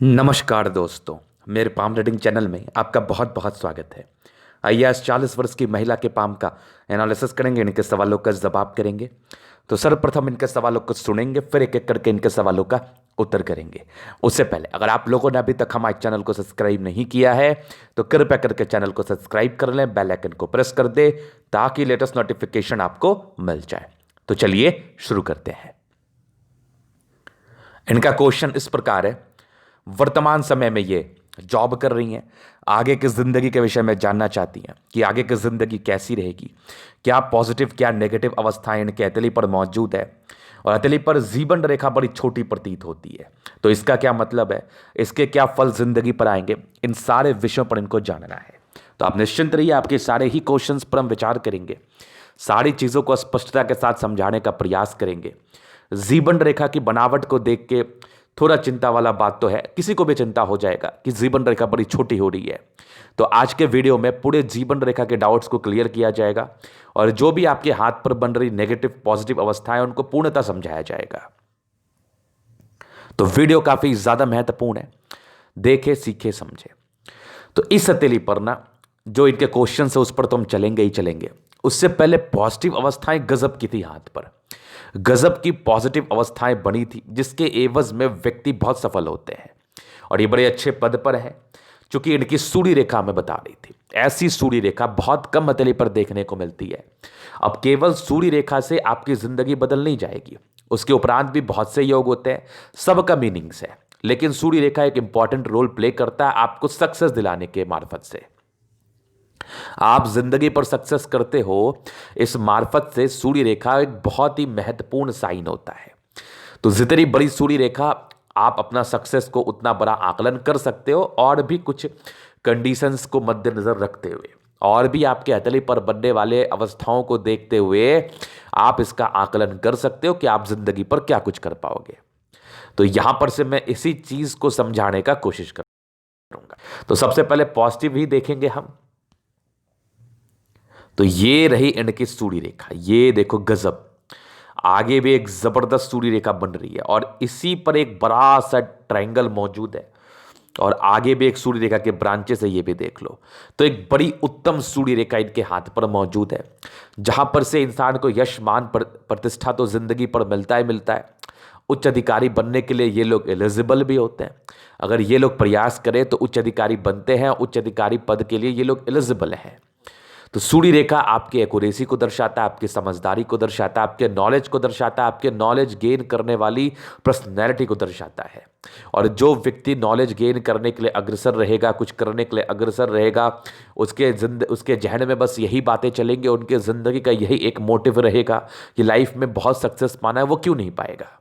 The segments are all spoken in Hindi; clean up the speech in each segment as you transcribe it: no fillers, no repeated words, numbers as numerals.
नमस्कार दोस्तों, मेरे पाम रीडिंग चैनल में आपका बहुत बहुत स्वागत है। आइए आज 40 वर्ष की महिला के पाम का एनालिसिस करेंगे, इनके सवालों का जवाब करेंगे। तो सर्वप्रथम इनके सवालों को सुनेंगे, फिर एक एक करके इनके सवालों का उत्तर करेंगे। उससे पहले अगर आप लोगों ने अभी तक हमारे चैनल को सब्सक्राइब नहीं किया है तो कृपया करके चैनल को सब्सक्राइब कर लें, बेल आइकन को प्रेस कर दे ताकि लेटेस्ट नोटिफिकेशन आपको मिल जाए। तो चलिए शुरू करते हैं। इनका क्वेश्चन इस प्रकार है, वर्तमान समय में ये जॉब कर रही हैं, आगे की ज़िंदगी के विषय में जानना चाहती हैं कि आगे की ज़िंदगी कैसी रहेगी, क्या पॉजिटिव क्या नेगेटिव अवस्थाएं इनके हथेली पर मौजूद है। और हथेली पर जीवन रेखा बड़ी छोटी प्रतीत होती है, तो इसका क्या मतलब है, इसके क्या फल जिंदगी पर आएंगे, इन सारे विषयों पर इनको जानना है। तो आप निश्चिंत रहिए, आपके सारे ही क्वेश्चंस पर हम विचार करेंगे, सारी चीज़ों को स्पष्टता के साथ समझाने का प्रयास करेंगे। जीवन रेखा की बनावट को देख के थोड़ा चिंता वाला बात तो है, किसी को भी चिंता हो जाएगा कि जीवन रेखा बड़ी छोटी हो रही है। तो आज के वीडियो में पूरे जीवन रेखा के डाउट्स को क्लियर किया जाएगा और जो भी आपके हाथ पर बन रही नेगेटिव पॉजिटिव अवस्थाएं उनको पूर्णतः समझाया जाएगा। तो वीडियो काफी ज्यादा महत्वपूर्ण है, देखे सीखे समझे। तो इस हथेली पर ना जो इनके क्वेश्चन है उस पर तो हम चलेंगे ही चलेंगे। उससे पहले पॉजिटिव अवस्थाएं गजब की थी, हाथ पर गजब की पॉजिटिव अवस्थाएं बनी थी, जिसके एवज में व्यक्ति बहुत सफल होते हैं और ये बड़े अच्छे पद पर है। चूंकि इनकी सूर्य रेखा में बता रही थी, ऐसी सूर्य रेखा बहुत कम हथेली पर देखने को मिलती है। अब केवल सूर्य रेखा से आपकी जिंदगी बदल नहीं जाएगी, उसके उपरांत भी बहुत से योग होते हैं, सबका मीनिंग्स है, लेकिन सूर्य रेखा एक इंपॉर्टेंट रोल प्ले करता है आपको सक्सेस दिलाने के मार्फत से। आप जिंदगी पर सक्सेस करते हो, इस मार्फत से सूर्य रेखा एक बहुत ही महत्वपूर्ण साइन होता है। तो जितनी बड़ी सूर्य रेखा, आप अपना सक्सेस को उतना बड़ा आकलन कर सकते हो, और भी कुछ कंडीशंस को मद्देनजर रखते हुए, और भी आपके हथेली पर बनने वाले अवस्थाओं को देखते हुए आप इसका आकलन कर सकते हो कि आप जिंदगी पर क्या कुछ कर पाओगे। तो यहां पर से मैं इसी चीज को समझाने का कोशिश करूंगा। तो सबसे पहले पॉजिटिव ही देखेंगे हम। तो ये रही इनकी सूर्य रेखा, ये देखो गजब, आगे भी एक जबरदस्त सूर्य रेखा बन रही है और इसी पर एक बड़ा सा ट्रायंगल मौजूद है, और आगे भी एक सूर्य रेखा के ब्रांचेस है, ये भी देख लो। तो एक बड़ी उत्तम सूर्य रेखा इनके हाथ पर मौजूद है, जहां पर से इंसान को यश मान प्रतिष्ठा तो जिंदगी पर मिलता ही मिलता है। उच्च अधिकारी बनने के लिए ये लोग एलिजिबल भी होते हैं, अगर ये लोग प्रयास करें तो उच्च अधिकारी बनते हैं, उच्च अधिकारी पद के लिए ये लोग एलिजिबल हैं। तो सूर्य रेखा आपके एक्यूरेसी को दर्शाता है, आपकी समझदारी को दर्शाता है, आपके नॉलेज को दर्शाता है, आपके नॉलेज गेन करने वाली पर्सनैलिटी को दर्शाता है। और जो व्यक्ति नॉलेज गेन करने के लिए अग्रसर रहेगा, कुछ करने के लिए अग्रसर रहेगा, उसके जहन में बस यही बातें चलेंगी, उनके ज़िंदगी का यही एक मोटिव रहेगा कि लाइफ में बहुत सक्सेस पाना है, वो क्यों नहीं पाएगा।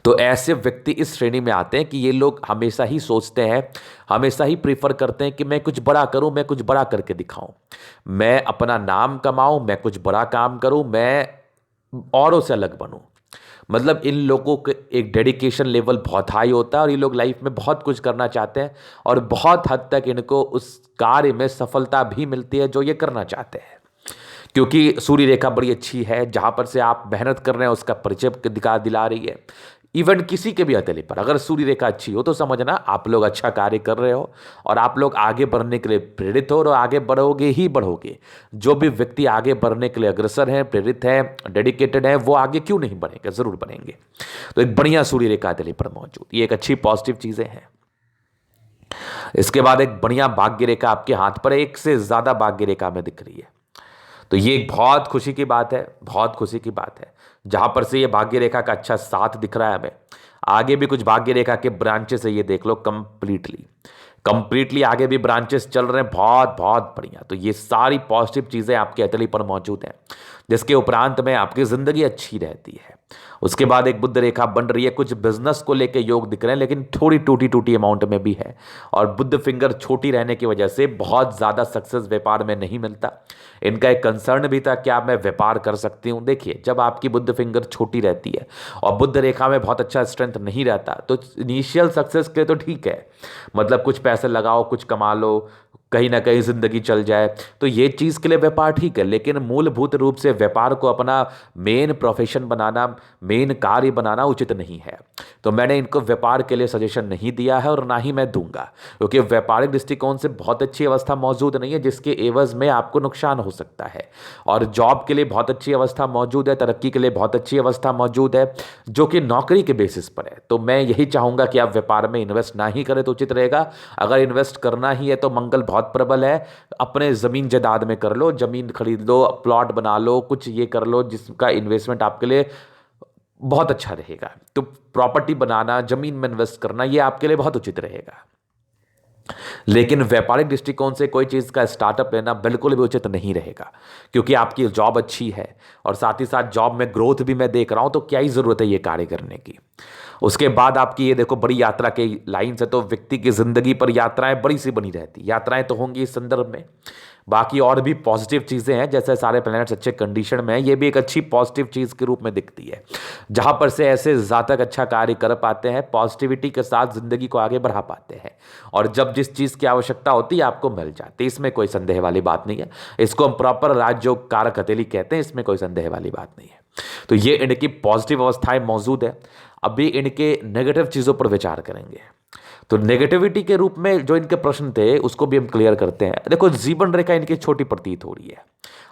तो ऐसे व्यक्ति इस श्रेणी में आते हैं कि ये लोग हमेशा ही सोचते हैं, हमेशा ही प्रीफर करते हैं कि मैं कुछ बड़ा करूं, मैं कुछ बड़ा करके दिखाऊं, मैं अपना नाम कमाऊं, मैं कुछ बड़ा काम करूं, मैं औरों से अलग बनूं। मतलब इन लोगों के एक डेडिकेशन लेवल बहुत हाई होता है और ये लोग लाइफ में बहुत कुछ करना चाहते हैं और बहुत हद तक इनको उस कार्य में सफलता भी मिलती है जो ये करना चाहते हैं। क्योंकि सूर्य रेखा बड़ी अच्छी है, जहां पर से आप मेहनत कर रहे हैं उसका परिचय दिला रही है। इवन किसी के भी हथेली पर अगर सूर्य रेखा अच्छी हो तो समझना आप लोग अच्छा कार्य कर रहे हो और आप लोग आगे बढ़ने के लिए प्रेरित हो और आगे बढ़ोगे ही बढ़ोगे। जो भी व्यक्ति आगे बढ़ने के लिए अग्रसर हैं, प्रेरित हैं, डेडिकेटेड हैं, वो आगे क्यों नहीं बढ़ेंगे, जरूर बढ़ेंगे। तो एक बढ़िया सूर्य रेखा हथेली पर मौजूद, ये एक अच्छी पॉजिटिव चीजें हैं। इसके बाद एक बढ़िया भाग्य रेखा आपके हाथ पर एक से ज्यादा भाग्य रेखा में दिख रही है, तो ये एक बहुत खुशी की बात है, बहुत खुशी की बात है। जहां पर से ये भाग्य रेखा का अच्छा साथ दिख रहा है हमें, आगे भी कुछ भाग्य रेखा के ब्रांचेस है, ये देख लो कंप्लीटली कंप्लीटली आगे भी ब्रांचेस चल रहे हैं, बहुत बहुत बढ़िया। तो ये सारी पॉजिटिव चीजें आपके हथेली पर मौजूद हैं, जिसके उपरांत में आपकी जिंदगी अच्छी रहती है। उसके बाद एक बुध रेखा बन रही है, कुछ बिजनेस को लेके योग दिख रहे हैं, लेकिन थोड़ी टूटी टूटी अमाउंट में भी है, और बुध फिंगर छोटी रहने की वजह से बहुत ज्यादा सक्सेस व्यापार में नहीं मिलता। इनका एक कंसर्न भी था, क्या मैं व्यापार कर सकती हूँ। देखिए, जब आपकी बुध फिंगर छोटी रहती है और बुध रेखा में बहुत अच्छा स्ट्रेंथ नहीं रहता, तो इनिशियल सक्सेस के लिए तो ठीक है, मतलब कुछ पैसे लगाओ, कुछ कमा लो, कहीं ना कहीं जिंदगी चल जाए, तो ये चीज़ के लिए व्यापार ठीक है, लेकिन मूलभूत रूप से व्यापार को अपना मेन प्रोफेशन बनाना, मेन कार्य बनाना उचित नहीं है। तो मैंने इनको व्यापार के लिए सजेशन नहीं दिया है और ना ही मैं दूंगा, क्योंकि व्यापारिक दृष्टिकोण से बहुत अच्छी अवस्था मौजूद नहीं है जिसके एवज में आपको नुकसान हो सकता है। और जॉब के लिए बहुत अच्छी अवस्था मौजूद है, तरक्की के लिए बहुत अच्छी अवस्था मौजूद है, जो कि नौकरी के बेसिस पर है। तो मैं यही चाहूंगा कि आप व्यापार में इन्वेस्ट ना ही करें तो उचित रहेगा। अगर इन्वेस्ट करना ही है तो मंगल बहुत प्रबल है, अपने जमीन जायदाद में कर लो, जमीन खरीद लो, प्लॉट बना लो, कुछ ये कर लो जिसका इन्वेस्टमेंट आपके लिए बहुत अच्छा रहेगा। तो प्रॉपर्टी बनाना, जमीन में इन्वेस्ट करना, ये आपके लिए बहुत उचित रहेगा। लेकिन व्यापारिक दृष्टिकोण से कोई चीज़ का स्टार्टअप लेना बिल्कुल भी उचित नहीं रहेगा, क्योंकि आपकी जॉब अच्छी है और साथ ही साथ जॉब में ग्रोथ भी मैं देख रहा हूं, तो क्या ही ज़रूरत है ये कार्य करने की। उसके बाद आपकी ये देखो बड़ी यात्रा के लाइन से, तो व्यक्ति की ज़िंदगी पर यात्राएं बड़ी सी बनी रहती, यात्राएं तो होंगी इस संदर्भ में। बाकी और भी पॉजिटिव चीज़ें हैं, जैसे सारे प्लैनेट्स अच्छे कंडीशन में है, ये भी एक अच्छी पॉजिटिव चीज़ के रूप में दिखती है, जहां पर से ऐसे जातक अच्छा कार्य कर पाते हैं, पॉजिटिविटी के साथ ज़िंदगी को आगे बढ़ा पाते हैं, और जब जिस चीज़ की आवश्यकता होती है आपको मिल जाती है, इसमें कोई संदेह वाली बात नहीं है। इसको हम प्रॉपर राजयोग कारक हथेली कहते हैं, इसमें कोई संदेह वाली बात नहीं है। तो ये इनकी पॉजिटिव अवस्थाएं मौजूद है। अभी इनके नेगेटिव चीज़ों पर विचार करेंगे। तो नेगेटिविटी के रूप में जो इनके प्रश्न थे उसको भी हम क्लियर करते हैं। देखो, जीवन रेखा इनकी छोटी प्रतीत हो रही है,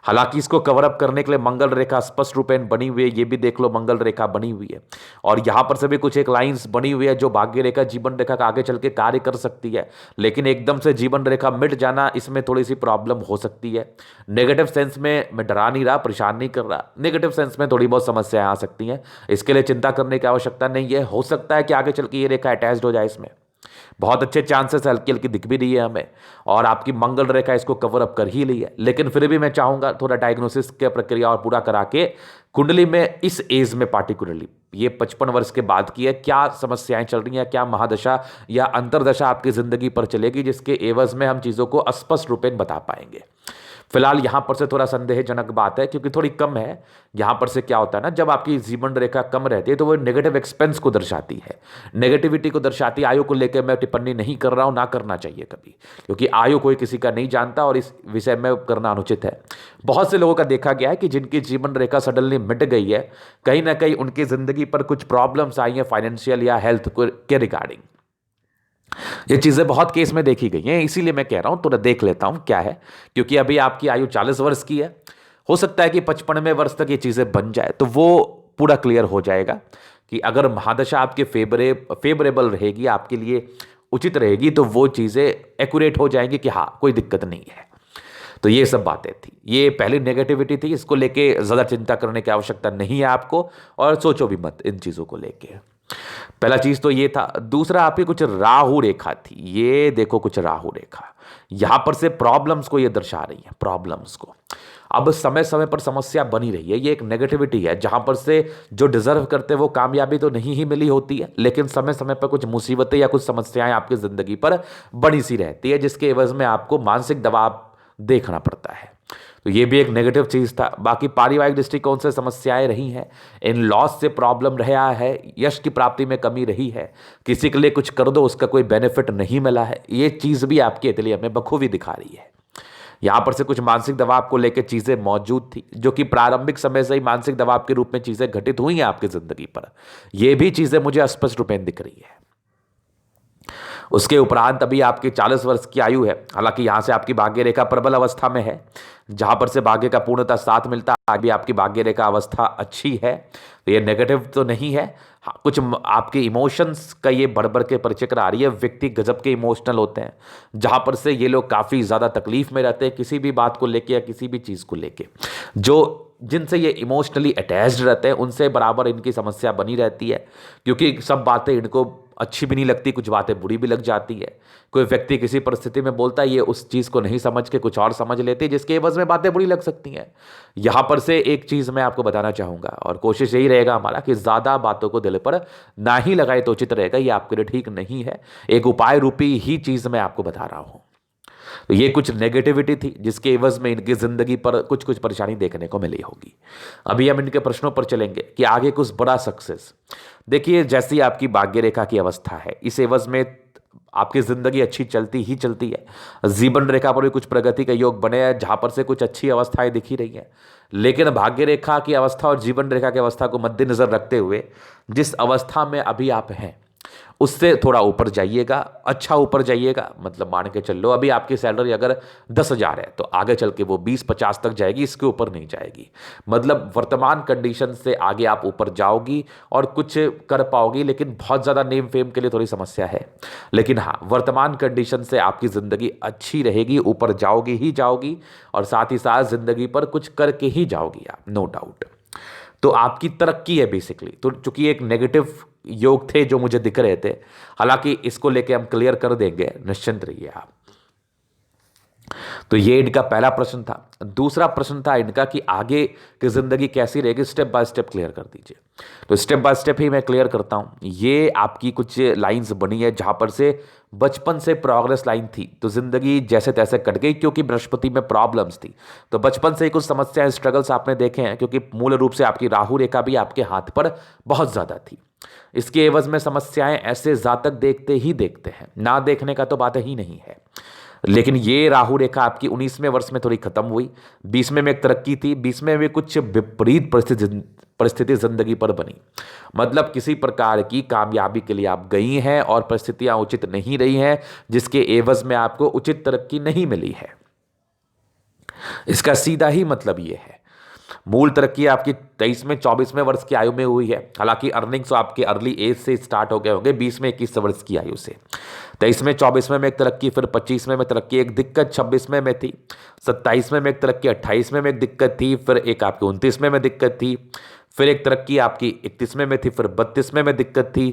हालांकि इसको कवर अप करने के लिए मंगल रेखा स्पष्ट रूपेण बनी हुई है, ये भी देख लो मंगल रेखा बनी हुई है, और यहां पर से भी कुछ एक लाइंस बनी हुई है जो भाग्य रेखा जीवन रेखा का आगे चल के कार्य कर सकती है। लेकिन एकदम से जीवन रेखा मिट जाना, इसमें थोड़ी सी प्रॉब्लम हो सकती है। नेगेटिव सेंस में मैं डरा नहीं रहा, परेशान नहीं कर रहा, नेगेटिव सेंस में थोड़ी बहुत समस्याएं आ सकती हैं, इसके लिए चिंता करने की आवश्यकता नहीं है। हो सकता है कि आगे चल के ये रेखा अटैच्ड हो जाए, इसमें बहुत अच्छे चांसेस हल्की हल्की दिख भी रही है हमें, और आपकी मंगल रेखा इसको कवर अप कर ही ली है। लेकिन फिर भी मैं चाहूंगा थोड़ा डायग्नोसिस की प्रक्रिया और पूरा करा के कुंडली में इस एज में पार्टिकुलरली, ये 55 वर्ष के बाद की है, क्या समस्याएं चल रही हैं, क्या महादशा या अंतरदशा आपकी जिंदगी पर चलेगी, जिसके एवज में हम चीजों को स्पष्ट रूपेण बता पाएंगे। फिलहाल यहां पर से थोड़ा संदेहजनक बात है, क्योंकि थोड़ी कम है। यहां पर से क्या होता है ना, जब आपकी जीवन रेखा कम रहती है तो वो नेगेटिव एक्सपेंस को दर्शाती है, नेगेटिविटी को दर्शाती है। आयु को लेकर मैं टिप्पणी नहीं कर रहा हूं, ना करना चाहिए कभी, क्योंकि आयु कोई किसी का नहीं जानता और इस विषय में करना अनुचित है। बहुत से लोगों का देखा गया है कि जिनकी जीवन रेखा सडनली मिट गई है, कहीं ना कहीं उनकी जिंदगी पर कुछ प्रॉब्लम्स आई हैं फाइनेंशियल या हेल्थ के रिगार्डिंग। ये चीजें बहुत केस में देखी गई हैं, इसीलिए मैं कह रहा हूं थोड़ा देख लेता हूं क्या है, क्योंकि अभी आपकी आयु 40 वर्ष की है, हो सकता है कि 55वें वर्ष तक ये चीजें बन जाए, तो वो पूरा क्लियर हो जाएगा कि अगर महादशा आपके फेवरेबल रहेगी, आपके लिए उचित रहेगी, तो वो चीजें एक्यूरेट हो जाएंगी कि हाँ कोई दिक्कत नहीं है। तो ये सब बातें थी, ये पहली नेगेटिविटी थी, इसको लेके ज्यादा चिंता करने की आवश्यकता नहीं है आपको, और सोचो भी मत इन चीजों को लेके। पहला चीज तो ये था। दूसरा आपकी कुछ राहु रेखा थी, ये देखो कुछ राहु रेखा यहां पर से प्रॉब्लम्स को ये दर्शा रही है, प्रॉब्लम्स को। अब समय समय पर समस्या बनी रही है, ये एक नेगेटिविटी है, जहां पर से जो डिजर्व करते हैं वो कामयाबी तो नहीं ही मिली होती है, लेकिन समय समय पर कुछ मुसीबतें या कुछ समस्याएं आपकी जिंदगी पर बनी सी रहती है, जिसके एवज में आपको मानसिक दबाव देखना पड़ता है। तो ये भी एक नेगेटिव चीज था। बाकी पारिवारिक दृष्टिकोण से समस्याएं रही हैं, इन लॉस से प्रॉब्लम रहा है, यश की प्राप्ति में कमी रही है, किसी के लिए कुछ कर दो उसका कोई बेनिफिट नहीं मिला है, ये चीज भी आपके लिए हमें बखूबी दिखा रही है। यहां पर से कुछ मानसिक दबाव को लेकर चीजें मौजूद थी, जो कि प्रारंभिक समय से ही मानसिक दबाव के रूप में चीजें घटित हुई हैं आपकी जिंदगी पर, यह भी चीजें मुझे स्पष्ट रूपेण दिख रही है। उसके उपरांत अभी आपकी 40 वर्ष की आयु है, हालांकि यहां से आपकी भाग्य रेखा प्रबल अवस्था में है, जहां पर से भाग्य का पूर्णतः साथ मिलता है, अभी आपकी भाग्य रेखा अवस्था अच्छी है, तो ये नेगेटिव तो नहीं है। हाँ, कुछ आपके इमोशंस का ये बढ़ के परिचय करा रही है। व्यक्ति गजब के इमोशनल होते हैं, जहां पर से ये लोग काफी ज्यादा तकलीफ में रहते हैं किसी भी बात को लेके या किसी भी चीज को लेके। जो जिनसे ये इमोशनली अटैच्ड रहते हैं उनसे बराबर इनकी समस्या बनी रहती है, क्योंकि सब बातें इनको अच्छी भी नहीं लगती, कुछ बातें बुरी भी लग जाती है। कोई व्यक्ति किसी परिस्थिति में बोलता है, ये उस चीज़ को नहीं समझ के कुछ और समझ लेते हैं, जिसके एवज में बातें बुरी लग सकती हैं। यहाँ पर से एक चीज़ मैं आपको बताना चाहूँगा, और कोशिश यही रहेगा हमारा कि ज़्यादा बातों को दिल पर ना ही लगाए तो उचित रहेगा, ये आपके लिए ठीक नहीं है। एक उपाय रूपी ही चीज़ मैं आपको बता रहा हूँ। तो ये कुछ नेगेटिविटी थी, जिसके एवज में इनकी जिंदगी पर कुछ कुछ परेशानी देखने को मिली होगी। अभी हम इनके प्रश्नों पर चलेंगे कि आगे कुछ बड़ा सक्सेस। देखिए, जैसी आपकी भाग्य रेखा की अवस्था है, इस एवज में आपकी जिंदगी अच्छी चलती ही चलती है। जीवन रेखा पर भी कुछ प्रगति के योग बने हैं जहां पर से कुछ अच्छी अवस्थाएं दिखी रही हैं। लेकिन भाग्य रेखा की अवस्था और जीवन रेखा की अवस्था को मद्देनजर रखते हुए जिस अवस्था में अभी आप हैं उससे थोड़ा ऊपर जाइएगा, अच्छा ऊपर जाइएगा। मतलब मान के चल लो अभी आपकी सैलरी अगर 10,000 है तो आगे चल के वो 20-50 तक जाएगी, इसके ऊपर नहीं जाएगी। मतलब वर्तमान कंडीशन से आगे आप ऊपर जाओगी और कुछ कर पाओगी, लेकिन बहुत ज़्यादा नेम फेम के लिए थोड़ी समस्या है। लेकिन हाँ, वर्तमान कंडीशन से आपकी ज़िंदगी अच्छी रहेगी, ऊपर जाओगी ही जाओगी और साथ ही साथ ज़िंदगी पर कुछ करके ही जाओगी आप, नो डाउट। तो आपकी तरक्की है बेसिकली। तो चूंकि एक नेगेटिव योग थे जो मुझे दिख रहे थे, हालांकि इसको लेके हम क्लियर कर देंगे, निश्चिंत रहिए आप। तो ये इनका पहला प्रश्न था। दूसरा प्रश्न था इनका कि आगे की जिंदगी कैसी रहेगी, स्टेप बाय स्टेप क्लियर कर दीजिए। तो स्टेप बाय स्टेप ही मैं क्लियर करता हूं। ये आपकी कुछ लाइंस बनी है जहां पर से बचपन से प्रोग्रेस लाइन थी, तो जिंदगी जैसे तैसे कट गई क्योंकि बृहस्पति में प्रॉब्लम्स थी। तो बचपन से ही कुछ समस्याएं, स्ट्रगल्स आपने देखे हैं, क्योंकि मूल रूप से आपकी राहु रेखा भी आपके हाथ पर बहुत ज्यादा थी। इसके एवज में समस्याएं ऐसे जातक देखते ही देखते हैं, ना देखने का तो बात ही नहीं है। लेकिन ये राहु रेखा आपकी 19वें वर्ष में थोड़ी खत्म हुई, 20वें में एक तरक्की थी, 20वें में कुछ विपरीत परिस्थिति जिंदगी पर बनी। मतलब किसी प्रकार की कामयाबी के लिए आप गई हैं और परिस्थितियां उचित नहीं रही हैं, जिसके एवज में आपको उचित तरक्की नहीं मिली है। इसका सीधा ही मतलब ये है। मूल तरक्की आपकी 23वें 24वें वर्ष की आयु में हुई है। हालांकि अर्निंग्स आपके अर्ली एज से स्टार्ट हो गए होंगे, 20वें 21 वर्ष की आयु से। 23वें 24वें में एक तरक्की, फिर 25वें में तरक्की, एक दिक्कत 26वें में थी, 27वें में एक तरक्की, 28वें में एक दिक्कत थी, फिर एक आपकी 29वें में दिक्कत थी, फिर एक तरक्की आपकी 31वें में थी, फिर 32वें में दिक्कत थी,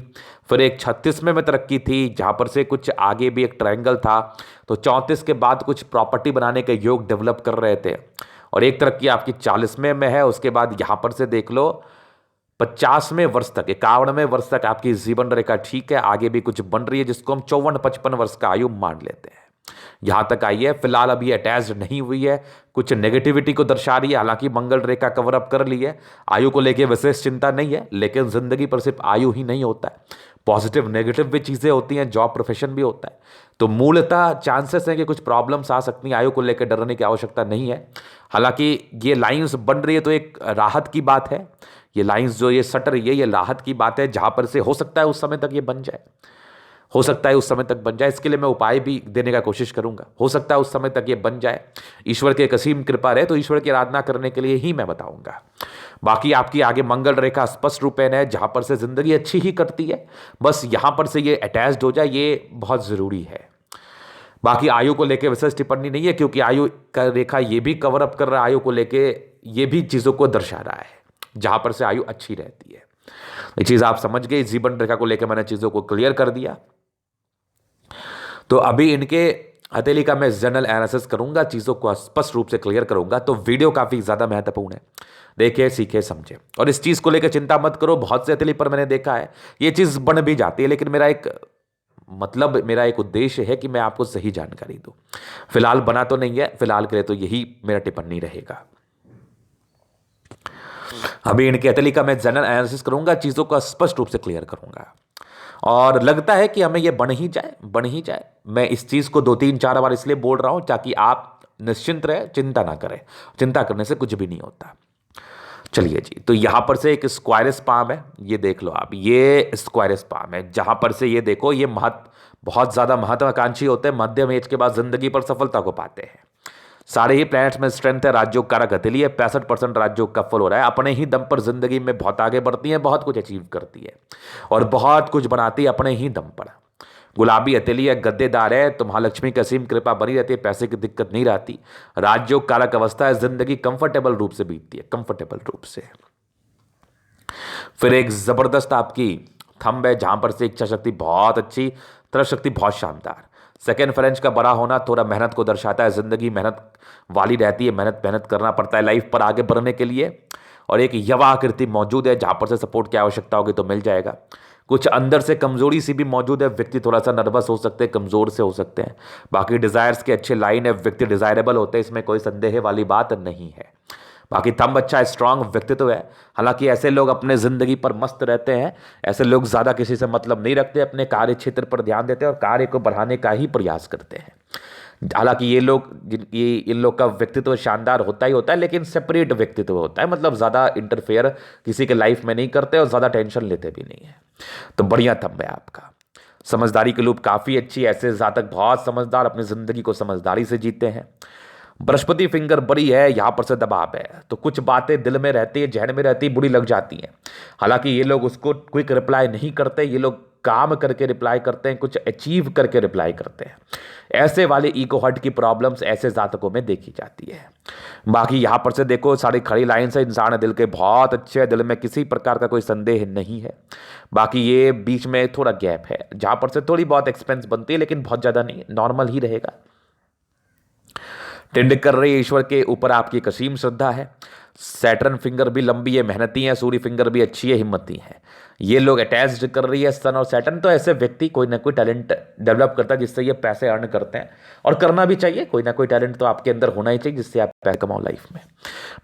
फिर एक 36वें में तरक्की थी जहां पर से कुछ आगे भी एक ट्रायंगल था। तो 34 के बाद कुछ प्रॉपर्टी बनाने के योग डेवलप कर रहे थे, और एक तरक्की आपकी 40वें में है। उसके बाद यहां पर से देख लो 50वें वर्ष तक, 51वें वर्ष तक आपकी जीवन रेखा ठीक है, आगे भी कुछ बन रही है जिसको हम 54-55 वर्ष का आयु मान लेते हैं। यहां तक आई है, फिलहाल अभी अटैच्ड नहीं हुई है, कुछ नेगेटिविटी को दर्शा रही है। हालांकि मंगल रेखा कवर अप कर ली है, आयु को लेकर विशेष चिंता नहीं है। लेकिन जिंदगी पर सिर्फ आयु ही नहीं होता है, पॉजिटिव नेगेटिव भी चीजें होती हैं, जॉब प्रोफेशन भी होता है। तो मूलतः चांसेस हैं कि कुछ प्रॉब्लम्स आ सकती हैं, आयु को लेकर डरने की आवश्यकता नहीं है। हालांकि ये लाइंस बन रही है तो एक राहत की बात है। ये लाइंस जो ये सट रही है, ये राहत की बात है, जहां पर से हो सकता है उस समय तक ये बन जाए, हो सकता है उस समय तक बन जाए। इसके लिए मैं उपाय भी देने का कोशिश करूंगा, हो सकता है उस समय तक ये बन जाए। ईश्वर की एक असीम कृपा रहे तो ईश्वर की आराधना करने के लिए ही मैं बताऊंगा। बाकी आपकी आगे मंगल रेखा स्पष्ट रूपेण है, जहां पर से जिंदगी अच्छी ही कटती है, बस यहां पर से ये अटैच्ड हो जाए, ये बहुत जरूरी है। बाकी आयु को लेकर विशेष टिप्पणी नहीं है, क्योंकि आयु का रेखा ये भी कवर अप कर रहा है, आयु को लेके ये भी चीजों को दर्शा रहा है जहां पर से आयु अच्छी रहती है। ये चीज आप समझ गए। जीवन रेखा को लेकर मैंने चीजों को क्लियर कर दिया। तो अभी इनके हथेली का मैं जनरल एनालिसिस करूंगा, चीजों को स्पष्ट रूप से क्लियर करूंगा। तो वीडियो काफी ज्यादा महत्वपूर्ण है, देखे सीखे समझे। और इस चीज को लेकर चिंता मत करो, बहुत से हथेली पर मैंने देखा है ये चीज बन भी जाती है, लेकिन मेरा एक उद्देश्य है कि मैं आपको सही जानकारी दूं। फिलहाल बना तो नहीं है, फिलहाल के लिए तो यही मेरा टिप्पणी रहेगा। अभी इनके हथेली का मैं जनरल एनालिसिस करूंगा, चीजों को स्पष्ट रूप से क्लियर करूंगा। और लगता है कि हमें यह बन ही जाए। मैं इस चीज को 2-3-4 बार इसलिए बोल रहा हूं ताकि आप निश्चिंत रहे, चिंता ना करें। चिंता करने से कुछ भी नहीं होता। चलिए जी, तो यहां पर से एक स्क्वायरस पाम है, ये देख लो आप, ये स्क्वायरस पाम है जहां पर से ये देखो, ये बहुत ज्यादा महत्वाकांक्षी होते हैं, मध्यम एज के बाद जिंदगी पर सफलता को पाते हैं। सारे ही प्लैनेट्स में स्ट्रेंथ है, राजयोग कारक हथेली है, 65% राजयोग का फल हो रहा है। अपने ही दम पर जिंदगी में बहुत आगे बढ़ती है, बहुत कुछ अचीव करती है और बहुत कुछ बनाती है अपने ही दम पर। गुलाबी हथेली है, गद्देदार है, तो महालक्ष्मी की असीम कृपा बनी रहती है, पैसे की दिक्कत नहीं रहती। राजयोग कारक अवस्था है, जिंदगी कंफर्टेबल रूप से बीतती है, कंफर्टेबल रूप से। फिर एक जबरदस्त आपकी थंब है जहां पर से इच्छा शक्ति बहुत अच्छी, तरह शक्ति बहुत शानदार। सेकेंड फ्रेंच का बड़ा होना थोड़ा मेहनत को दर्शाता है, जिंदगी मेहनत वाली रहती है, मेहनत करना पड़ता है लाइफ पर आगे बढ़ने के लिए। और एक यवा आकृति मौजूद है जहां पर से सपोर्ट की आवश्यकता होगी तो मिल जाएगा। कुछ अंदर से कमजोरी सी भी मौजूद है, व्यक्ति थोड़ा सा नर्वस हो सकते हैं, कमजोर से हो सकते हैं। बाकी डिजायर्स के अच्छे लाइन है, व्यक्ति डिजायरेबल होते हैं, इसमें कोई संदेह वाली बात नहीं है। बाकी थंब अच्छा है, स्ट्रांग व्यक्तित्व है। हालांकि ऐसे लोग अपने जिंदगी पर मस्त रहते हैं, ऐसे लोग ज्यादा किसी से मतलब नहीं रखते, अपने कार्य क्षेत्र पर ध्यान देते हैं और कार्य को बढ़ाने का ही प्रयास करते हैं। हालांकि ये लोग ये इन लोग का व्यक्तित्व शानदार होता ही होता है, लेकिन सेपरेट व्यक्तित्व होता है, मतलब ज्यादा इंटरफेयर किसी के लाइफ में नहीं करते और ज्यादा टेंशन लेते भी नहीं है। तो बढ़िया थंब है आपका। समझदारी की लूप काफी अच्छी, ऐसे जातक बहुत समझदार, अपनी जिंदगी को समझदारी से जीते हैं। बृहस्पति फिंगर बड़ी है, यहां पर से दबाव है, तो कुछ बातें दिल में रहती है, जहन में रहती है, बुरी लग जाती हैं। हालांकि ये लोग उसको क्विक रिप्लाई नहीं करते, ये लोग काम करके रिप्लाई करते हैं, कुछ अचीव करके रिप्लाई करते हैं। ऐसे वाले ईगो हर्ट की प्रॉब्लम्स ऐसे जातकों में देखी जाती है। बाकी यहां पर से देखो सारी खड़ी लाइन से इंसान दिल के बहुत अच्छे है, दिल में किसी प्रकार का कोई संदेह नहीं है। बाकी ये बीच में थोड़ा गैप है जहां पर से थोड़ी बहुत एक्सपेंस बनती है, लेकिन बहुत ज्यादा नहीं, नॉर्मल ही रहेगा। टिंड कर रही ईश्वर के ऊपर आपकी एक असीम श्रद्धा है। सैटर्न फिंगर भी लंबी है, मेहनती है। सूर्य फिंगर भी अच्छी है, हिम्मती है। ये लोग अटैच्ड कर रही है सन और सैटर्न, तो ऐसे व्यक्ति कोई ना कोई टैलेंट डेवलप करता है जिससे ये पैसे अर्न करते हैं, और करना भी चाहिए। कोई ना कोई टैलेंट तो आपके अंदर होना ही चाहिए जिससे आप पैसे कमाओ लाइफ में।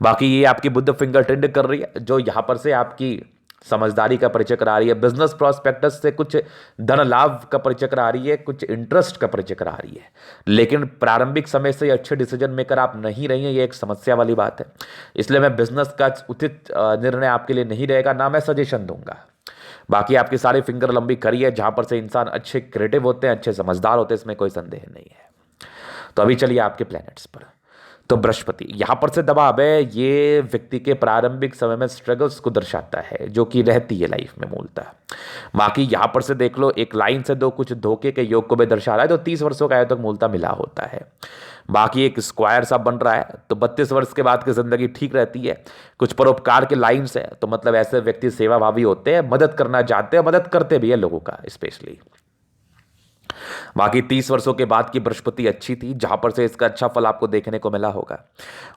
बाकी ये आपकी बुध फिंगर टिंड कर रही है, जो यहां पर से आपकी समझदारी का परिचय करा रही है, बिजनेस प्रोस्पेक्टस से कुछ धन लाभ का परिचय करा रही है, कुछ इंटरेस्ट का परिचय करा रही है। लेकिन प्रारंभिक समय से अच्छे डिसीजन मेकर आप नहीं रही हैं, ये एक समस्या वाली बात है। इसलिए मैं बिजनेस का उचित निर्णय आपके लिए नहीं रहेगा, ना मैं सजेशन दूंगा। बाकी आपकी सारी फिंगर लंबी खड़ी है, जहां पर से इंसान अच्छे क्रिएटिव होते हैं, अच्छे समझदार होते हैं, इसमें कोई संदेह नहीं है। तो अभी चलिए आपके प्लैनेट्स पर। तो बृहस्पति यहां पर से दबाव है, ये व्यक्ति के प्रारंभिक समय में स्ट्रगल्स को दर्शाता है जो कि रहती है लाइफ में मूलतः। बाकी यहां पर से देख लो एक लाइन से दो कुछ धोखे के योग को भी दर्शा रहा है, तो 30 वर्षों का आयु तक मूलतः मिला होता है। बाकी एक स्क्वायर सा बन रहा है, तो 32 वर्ष के बाद की जिंदगी ठीक रहती है। कुछ परोपकार के लाइन्स है, तो मतलब ऐसे व्यक्ति सेवाभावी होते हैं, मदद करना चाहते हैं, मदद करते भी है लोगों का स्पेशली। बाकी 30 वर्षों के बाद की बृहस्पति अच्छी थी, जहां पर से इसका अच्छा फल आपको देखने को मिला होगा।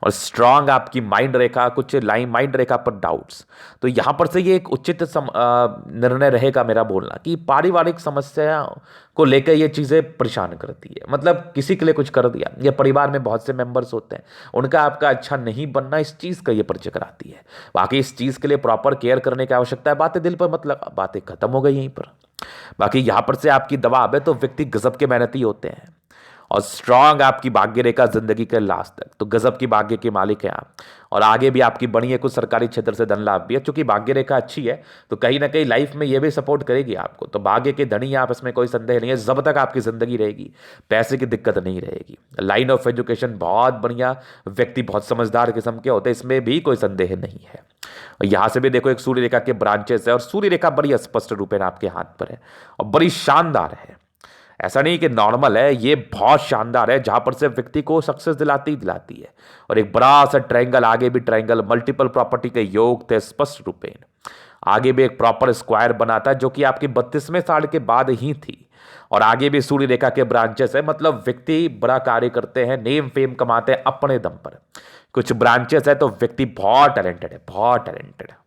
और स्ट्रांग आपकी माइंड रेखा, कुछ लाइन माइंड रेखा पर डाउट्स, तो यहां पर से ये एक उचित निर्णय रहेगा मेरा बोलना कि पारिवारिक समस्या को लेकर ये चीज़ें परेशान करती है। मतलब किसी के लिए कुछ कर दिया, या परिवार में बहुत से मेंबर्स होते हैं, उनका आपका अच्छा नहीं बनना, इस चीज़ का ये परिचय कराती है। बाकी इस चीज़ के लिए प्रॉपर केयर करने की आवश्यकता है। बातें दिल पर मत लगा, बातें खत्म हो गई यहीं पर। बाकी यहां पर से आपकी दबाव है, तो व्यक्ति गजब के मेहनती होते हैं। और स्ट्रांग आपकी भाग्य रेखा जिंदगी के लास्ट तक, तो गजब की भाग्य के मालिक हैं आप। और आगे भी आपकी बनी है, कुछ सरकारी क्षेत्र से धन लाभ भी है। चूंकि भाग्य रेखा अच्छी है, तो कहीं ना कहीं लाइफ में ये भी सपोर्ट करेगी आपको। तो भाग्य के धनी आप, इसमें कोई संदेह नहीं है। जब तक आपकी जिंदगी रहेगी, पैसे की दिक्कत नहीं रहेगी। लाइन ऑफ एजुकेशन बहुत बढ़िया, व्यक्ति बहुत समझदार किस्म के होते हैं, इसमें भी कोई संदेह नहीं है। और यहां से भी देखो एक सूर्य रेखा के ब्रांचेस है, और सूर्य रेखा बड़ी स्पष्ट रूप में आपके हाथ पर है और बड़ी शानदार है। ऐसा नहीं कि नॉर्मल है, ये बहुत शानदार है, जहां पर से व्यक्ति को सक्सेस दिलाती ही दिलाती है। और एक बड़ा सा ट्रायंगल, आगे भी ट्रायंगल, मल्टीपल प्रॉपर्टी के योग थे स्पष्ट रूपेण। आगे भी एक प्रॉपर स्क्वायर बनाता है, जो कि आपकी 32वें साल के बाद ही थी। और आगे भी सूर्य रेखा के ब्रांचेस है, मतलब व्यक्ति बड़ा कार्य करते हैं, नेम फेम कमाते हैं अपने दम पर। कुछ ब्रांचेस है, तो व्यक्ति बहुत टैलेंटेड है, बहुत टैलेंटेड है।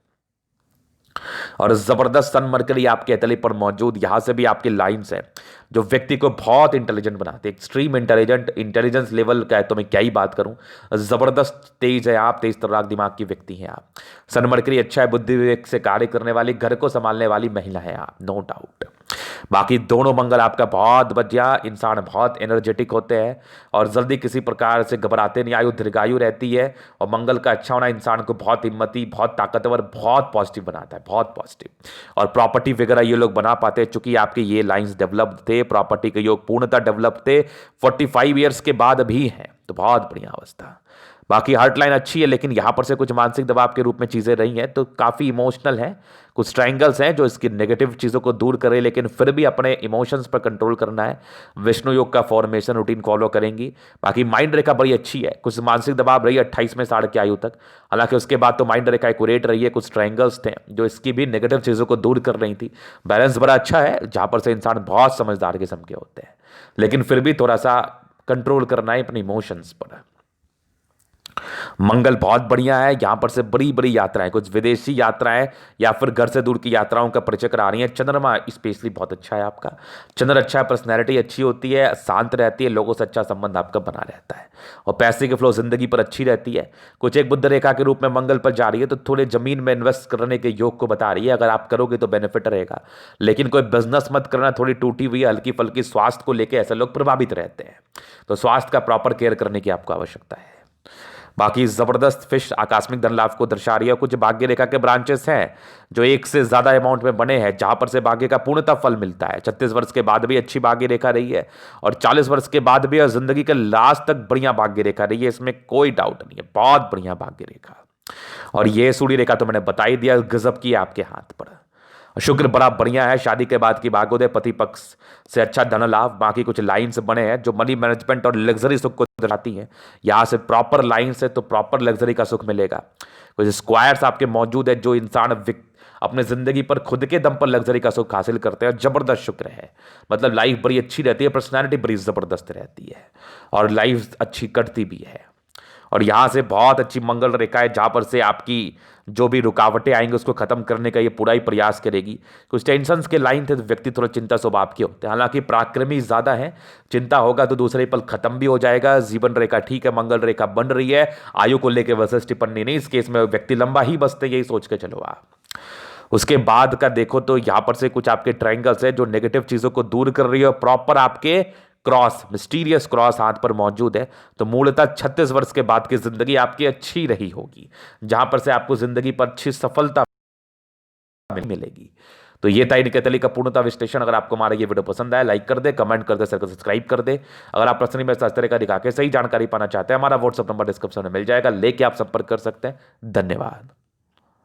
और जबरदस्त सन मरकरी आपके अतली पर मौजूद, यहां से भी आपकी लाइंस है जो व्यक्ति को बहुत इंटेलिजेंट बनाते हैं। एक्सट्रीम इंटेलिजेंट, इंटेलिजेंस लेवल का है तो मैं क्या ही बात करूं। जबरदस्त तेज है आप, तेज तर्राक दिमाग की व्यक्ति हैं आप। सन मरकरी अच्छा है, बुद्धि विवेक से कार्य करने वाली, घर को संभालने वाली महिला है आप, नो डाउट। बाकी दोनों मंगल आपका बहुत बढ़िया, इंसान बहुत एनर्जेटिक होते हैं और जल्दी किसी प्रकार से घबराते नहीं, आयु दीर्घायु रहती है। और मंगल का अच्छा होना इंसान को बहुत हिम्मती, बहुत ताकतवर, बहुत पॉजिटिव बनाता है, बहुत पॉजिटिव। और प्रॉपर्टी वगैरह ये लोग बना पाते हैं, चूंकि आपके ये लाइंस डेवलप थे, प्रॉपर्टी के योग पूर्णतः डेवलप थे, 45 ईयर्स के बाद भी हैं, तो बहुत बढ़िया अवस्था। बाकी हार्ट लाइन अच्छी है, लेकिन यहां पर से कुछ मानसिक दबाव के रूप में चीजें रही हैं, तो काफी इमोशनल है। कुछ ट्रायंगल्स हैं जो इसकी नेगेटिव चीजों को दूर करें, लेकिन फिर भी अपने इमोशंस पर कंट्रोल करना है। विष्णु योग का फॉर्मेशन रूटीन फॉलो करेंगी। बाकी माइंड रेखा बड़ी अच्छी है, कुछ मानसिक दबाव रही है 28वें साल की आयु तक। हालांकि उसके बाद तो माइंड रेखा एक्यूरेट रही है, कुछ ट्रायंगल्स थे जो इसकी भी नेगेटिव चीजों को दूर कर रही थी। बैलेंस बड़ा अच्छा है, जहां पर से इंसान बहुत समझदार किस्म के होते हैं, लेकिन फिर भी थोड़ा सा कंट्रोल करना है अपने इमोशंस पर। मंगल बहुत बढ़िया है। यहाँ पर से बड़ी बड़ी यात्राएं, कुछ विदेशी यात्राएं या फिर घर से दूर की यात्राओं का परिचय करा रही है। चंद्रमा स्पेशली बहुत अच्छा है आपका। चंद्र अच्छा है, पर्सनैलिटी अच्छी होती है, शांत रहती है, लोगों से अच्छा संबंध आपका बना रहता है और पैसे की फ्लो जिंदगी पर अच्छी रहती है। कुछ एक बुध रेखा के रूप में मंगल पर जा रही है तो थोड़े जमीन में इन्वेस्ट करने के योग को बता रही है। अगर आप करोगे तो बेनिफिट रहेगा, लेकिन कोई बिजनेस मत करना। थोड़ी टूटी हुई हल्की फल्की स्वास्थ्य को लेकर ऐसे लोग प्रभावित रहते हैं, तो स्वास्थ्य का प्रॉपर केयर करने की आपको आवश्यकता है। बाकी जबरदस्त फिश आकस्मिक धन लाभ को दर्शा रही है। कुछ भाग्य रेखा के ब्रांचेस हैं जो एक से ज्यादा अमाउंट में बने हैं, जहां पर से भाग्य का पूर्णतः फल मिलता है। 36 वर्ष के बाद भी अच्छी भाग्य रेखा रही है और 40 वर्ष के बाद भी और जिंदगी के लास्ट तक बढ़िया भाग्य रेखा रही है, इसमें कोई डाउट नहीं है। बहुत बढ़िया भाग्य रेखा। और ये सूर्य रेखा तो मैंने बता ही दिया, गजब की है आपके हाथ पर। शुक्र बड़ा बढ़िया है। शादी के बाद की भाग्योदय, पति पक्ष से अच्छा धन लाभ। बाकी कुछ लाइन्स बने हैं जो मनी मैनेजमेंट और लग्जरी सुख को दर्शाती हैं। यहाँ से प्रॉपर लाइन्स है तो प्रॉपर लग्जरी का सुख मिलेगा। कुछ स्क्वायर्स आपके मौजूद है जो इंसान अपने जिंदगी पर खुद के दम पर लग्जरी का सुख हासिल करते हैं। जबरदस्त शुक्र है, मतलब लाइफ बड़ी अच्छी रहती है, पर्सनैलिटी बड़ी जबरदस्त रहती है और लाइफ अच्छी कटती भी है। और यहाँ से बहुत अच्छी मंगल रेखा है जहाँ पर से आपकी जो भी रुकावटें आएंगी उसको खत्म करने का ये पूरा ही प्रयास करेगी। कुछ टेंशन्स के लाइन थे तो व्यक्ति थोड़ा चिंता स्वभाव के होते हैं, हालांकि पराक्रमी ज़्यादा है। चिंता होगा तो दूसरे पल खत्म भी हो जाएगा। जीवन रेखा ठीक है, मंगल रेखा बन रही है। आयु को लेकर वैसे टिप्पणी नहीं, इस केस में व्यक्ति लंबा ही बसते, यही सोच के चलो आप। उसके बाद का देखो तो यहां पर से कुछ आपके ट्रायंगल्स है जो नेगेटिव चीजों को दूर कर रही है और प्रॉपर आपके क्रॉस, मिस्टीरियस क्रॉस हाथ पर मौजूद है। तो मूलतः 36 वर्ष के बाद की जिंदगी आपकी अच्छी रही होगी, जहां पर से आपको जिंदगी पर अच्छी सफलता मिलेगी। तो ये था इनके का पूर्णता विश्लेषण। अगर आपको हमारा ये वीडियो पसंद आया, लाइक कर दे, कमेंट कर दे, सब्सक्राइब कर दे। अगर आप पर्सनली मेरे साथ तरह का दिखा के सही जानकारी पाना चाहते हैं, हमारा व्हाट्सअप नंबर डिस्क्रिप्शन में मिल जाएगा, लेके आप संपर्क कर सकते हैं। धन्यवाद।